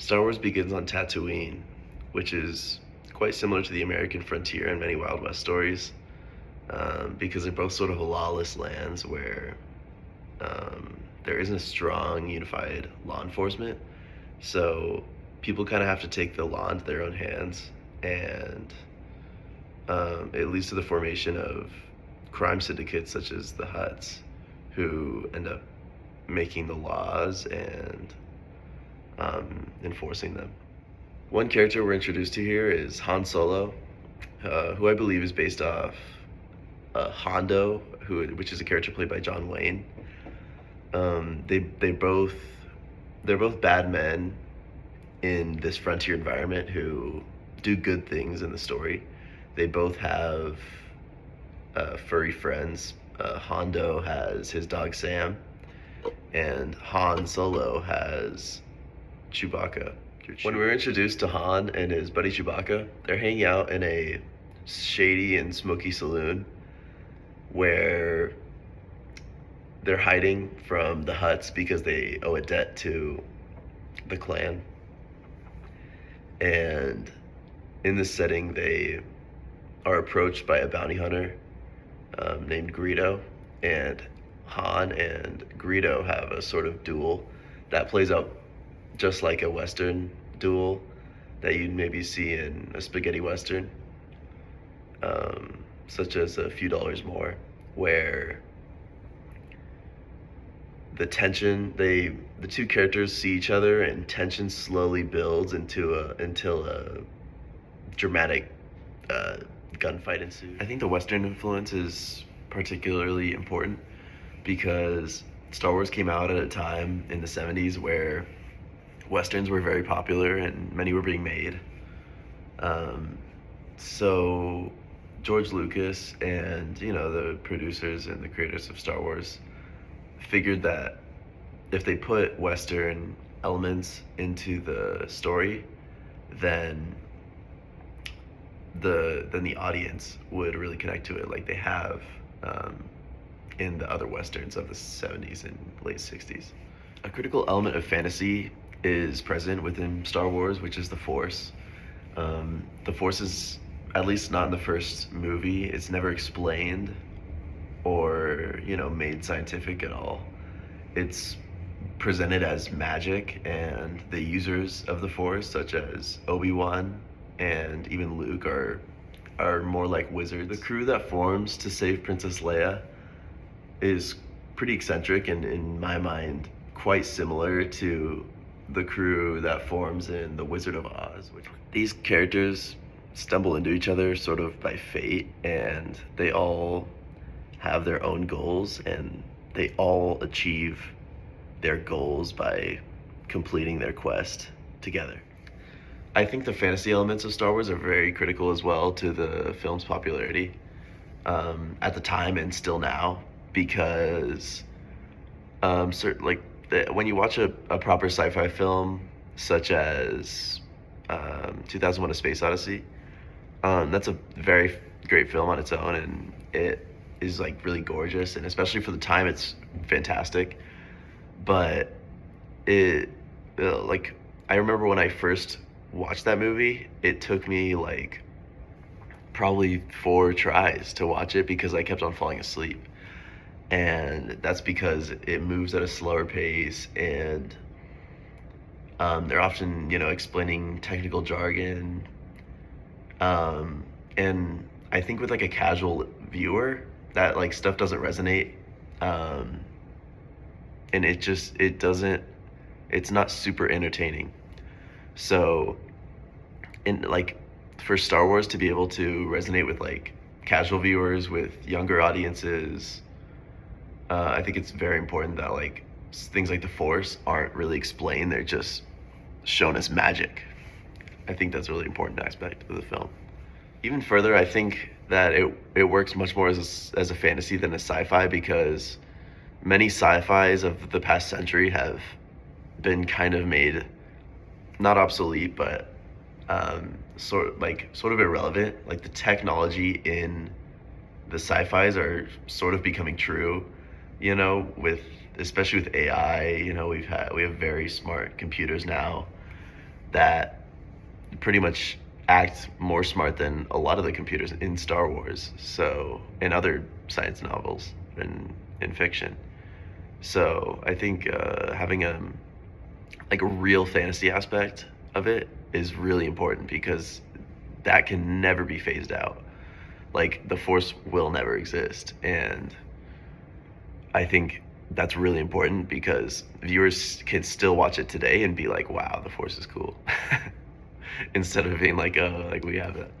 Star Wars begins on Tatooine, which is quite similar to the American frontier in many Wild West stories, because they're both sort of lawless lands where there isn't a strong, unified law enforcement. So people kind of have to take the law into their own hands, and it leads to the formation of crime syndicates such as the Hutts, who end up making the laws and enforcing them. One character we're introduced to here is Han Solo, who I believe is based off Hondo, which is a character played by John Wayne. They're both bad men in this frontier environment who do good things in the story. They both have furry friends. Hondo has his dog Sam, and Han Solo has Chewbacca. When we were introduced to Han and his buddy Chewbacca, they're hanging out in a shady and smoky saloon where they're hiding from the Hutts because they owe a debt to the clan. And in this setting, they are approached by a bounty hunter named Greedo, and Han and Greedo have a sort of duel that plays out just like a Western duel that you'd maybe see in a spaghetti Western, such as A Few Dollars More, where the two characters see each other and tension slowly builds until a dramatic gunfight ensues. I think the Western influence is particularly important because Star Wars came out at a time in the 70s where Westerns were very popular and many were being made. So George Lucas and the producers and the creators of Star Wars figured that if they put Western elements into the story, then the audience would really connect to it, like they have in the other Westerns of the 70s and late 60s. A critical element of fantasy is present within Star Wars, which is the Force. The Force is, at least not in the first movie, it's never explained or made scientific at all. It's presented as magic, and the users of the Force, such as Obi-Wan and even Luke, are more like wizards. The crew that forms to save Princess Leia is pretty eccentric and, in my mind, quite similar to the crew that forms in The Wizard of Oz. These characters stumble into each other sort of by fate, and they all have their own goals, and they all achieve their goals by completing their quest together. I think the fantasy elements of Star Wars are very critical as well to the film's popularity at the time and still now, because when you watch a proper sci-fi film such as 2001: A Space Odyssey, that's a very great film on its own, and it is like really gorgeous, and especially for the time, it's fantastic. But I remember when I first watched that movie, it took me like probably 4 tries to watch it because I kept on falling asleep. And that's because it moves at a slower pace, and they're often, explaining technical jargon. And I think with like a casual viewer, that like stuff doesn't resonate. And it's not super entertaining. So, for Star Wars to be able to resonate with like casual viewers, with younger audiences, I think it's very important that like things like the Force aren't really explained; they're just shown as magic. I think that's a really important aspect of the film. Even further, I think that it works much more as a fantasy than a sci-fi, because many sci-fis of the past century have been kind of made not obsolete, but sort of irrelevant. Like the technology in the sci-fis are sort of becoming true, especially with AI. We have very smart computers now, that pretty much act more smart than a lot of the computers in Star Wars, so in other science novels and in fiction. So I think having a like a real fantasy aspect of it is really important because that can never be phased out. Like the Force will never exist, and I think that's really important because viewers can still watch it today and be like, "Wow, the Force is cool," instead of being like, "Oh, like we have it."